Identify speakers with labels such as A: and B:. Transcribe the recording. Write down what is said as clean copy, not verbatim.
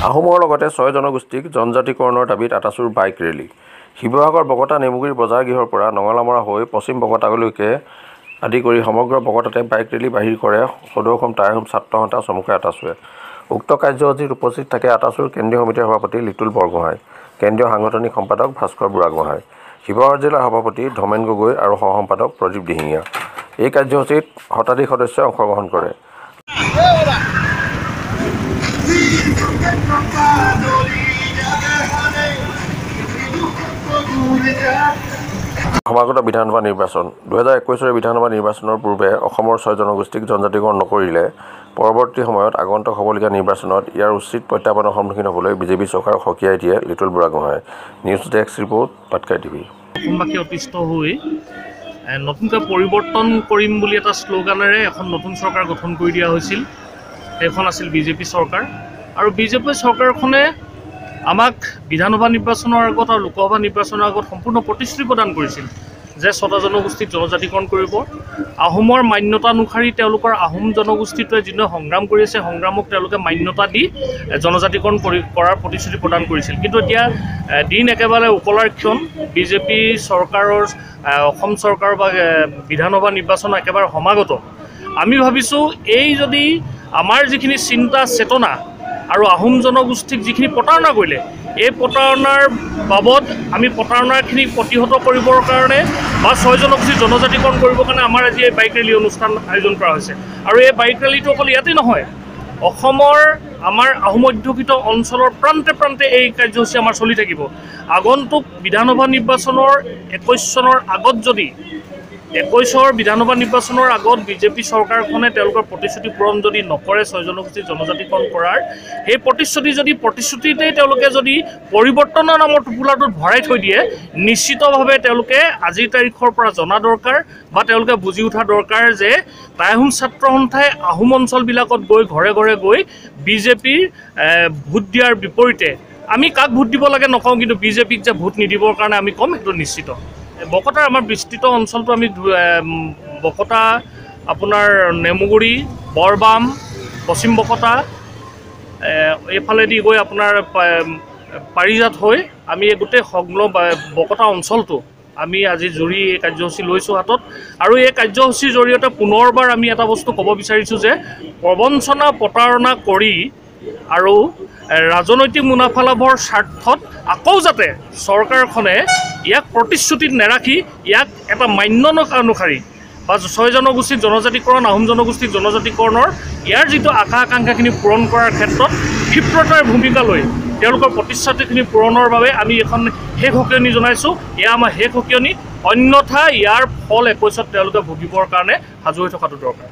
A: আহোমৰ লগতে 6 জনগোষ্ঠীক জনজাতিকৰণৰ দাবীত আটাচুৰ বাইক ৰেলী। শিৱসাগৰ বকতা নেমুগুৰি বজাৰ গৃহৰ পৰা নঙলামৰা হৈ পশ্চিম বকতালৈকে আদি কৰি সমগ্ৰ বকতাতে বাইক ৰেলী বাহিৰ কৰে সদৌ অসম টাই আহোম ছাত্ৰ সন্থা চমুকৈ আটাচুৱে। উক্ত কাৰ্যসূচীত উপস্থিত থাকে আটাচুৰ কেন্দ্ৰীয় সমিতিৰ সভাপতি লিটুল বৰগোহাঁই, কেন্দ্ৰীয় সাংগঠনিক সম্পাদক ভাস্কৰ বুঢ়াগোহাঁই, শিৱসাগৰ জিলাৰ সভাপতি ধমেন গগৈ আৰু সহ সম্পাদক প্ৰদীপ দিহিঙীয়া। এই কাৰ্যসূচীত শতাধিক সদস্যই অংশগ্ৰহণ কৰে। সমাগত বিধানসভা নিৰ্বাচন 2021 বিধানসভা নিৰ্বাচনৰ পূৰ্বে অসমৰ 6 জনগোষ্ঠীক জনজাতিকৰণ নকৰিলে পৰৱৰ্তী সময়ত আগন্তুক হ'বলগীয়া নিৰ্বাচনত ইয়াৰ উচিত প্ৰত্যাহ্বানৰ সন্মুখীন হ'বলৈ বিজেপি চৰকাৰক সকীয়াই দিয়ে Litul Burhagohain. News desk report Patkai TV.
B: অসমবাসী অতিষ্ঠ হৈ নতুনকৈ পৰিৱৰ্তন কৰিম বুলি এটা শ্লোগানেৰে এখন নতুন চৰকাৰ গঠন কৰি দিয়া হৈছিল। সেইখন আছিল বিজেপি চৰকাৰ আৰু বিজেপি চৰকাৰখনে আমাক বিধানসভা নিৰ্বাচনৰ আগত আৰু লোকসভা নিৰ্বাচনৰ আগত সম্পূৰ্ণ প্ৰতিশ্ৰুতি প্ৰদান কৰিছিল যে 6টা জনগোষ্ঠীক জনজাতিকৰণ কৰিব। আহোমৰ মান্যতা অনুসৰি তেওঁলোকৰ আহোম জনগোষ্ঠীটোৱে যিদৰে সংগ্ৰাম কৰি আছে, সংগ্ৰামক তেওঁলোকে মান্যতা দি জনজাতিকৰণ কৰাৰ প্ৰতিশ্ৰুতি প্ৰদান কৰিছিল। কিন্তু এতিয়া দিন একেবাৰে ওকলাৰ ক্ষণ, বিজেপি চৰকাৰৰ অসম চৰকাৰৰ বা বিধানসভা নিৰ্বাচন একেবাৰে সমাগত। আমি ভাবিছোঁ এই যদি আমাৰ যিখিনি চিন্তা চেতনা আৰু আহোম জনগোষ্ঠীক যিখিনি প্ৰতাৰণা কৰিলে, এই প্ৰতাৰণাৰ বাবদ আমি প্ৰতাৰণাখিনি প্ৰতিহত কৰিবৰ কাৰণে বা 6 জনগোষ্ঠী জনজাতিকৰণ কৰিবৰ কাৰণে আমাৰ আজি এই বাইক ৰেলী অনুষ্ঠান আয়োজন কৰা হৈছে। আৰু এই বাইক ৰেলীটো অকল ইয়াতেই নহয়, অসমৰ আমাৰ আহোম অধ্যুষিত অঞ্চলৰ প্ৰান্তে প্ৰান্তে এই কাৰ্যসূচী আমাৰ চলি থাকিব। আগন্তুক বিধানসভা নিৰ্বাচনৰ 21 চনৰ আগত যদি 21 বিধানসভা নিৰ্বাচনৰ আগত বিজেপি চৰকাৰখনে তেওঁলোকৰ প্ৰতিশ্ৰুতি পূৰণ যদি নকৰে 6 জনগোষ্ঠীক জনজাতিকৰণ কৰাৰ, সেই প্ৰতিশ্ৰুতিতেই তেওঁলোকে যদি পৰিৱৰ্তনৰ নামৰ টোপোলাটোত ভৰাই থৈ দিয়ে, নিশ্চিতভাৱে তেওঁলোকে আজিৰ তাৰিখৰ পৰা জনা দৰকাৰ বা তেওঁলোকে বুজি উঠা দৰকাৰ যে টাই আহোম ছাত্ৰ সন্থাই আহোম অঞ্চলবিলাকত গৈ ঘৰে ঘৰে গৈ বিজেপিৰ ভোট দিয়াৰ বিপৰীতে আমি কাক ভোট দিব লাগে নকওঁ, কিন্তু বিজেপিক যে ভোট নিদিবৰ কাৰণে আমি ক'ম সেইটো নিশ্চিত। বকতাৰ আমাৰ বিস্তৃত অঞ্চলটো আমি বকতা, আপোনাৰ নেমুগুৰি, বৰবাম, পশ্চিম বকতা, এইফালেদি গৈ আপোনাৰ পাৰিজাত হৈ আমি এই গোটেই সংলগ্ন বকতা অঞ্চলটো আমি আজি জুৰি এই কাৰ্যসূচী লৈছোঁ হাতত। আৰু এই কাৰ্যসূচীৰ জৰিয়তে পুনৰবাৰ আমি এটা বস্তু ক'ব বিচাৰিছোঁ যে প্ৰবঞ্চনা প্ৰতাৰণা কৰি আৰু ৰাজনৈতিক মুনাফা লাভৰ স্বাৰ্থত আকৌ যাতে চৰকাৰখনে ইয়াক প্ৰতিশ্ৰুতিত নেৰাখি ইয়াক এটা মান্য অনুসৰি বা 6 জনগোষ্ঠীক জনজাতিকৰণ, আহোম জনগোষ্ঠীক জনজাতিকৰণৰ ইয়াৰ যিটো আশা আকাংক্ষাখিনি পূৰণ কৰাৰ ক্ষেত্ৰত ক্ষিপ্ৰতাৰ ভূমিকা লৈ তেওঁলোকৰ প্ৰতিশ্ৰুতিখিনি পূৰণৰ বাবে আমি এখন শেষ সকিয়নি জনাইছোঁ। এয়া আমাৰ শেষ সকিয়নি, অন্যথা ইয়াৰ ফল 21ত তেওঁলোকে ভুগিবৰ কাৰণে সাজু হৈ থকাটো দৰকাৰ।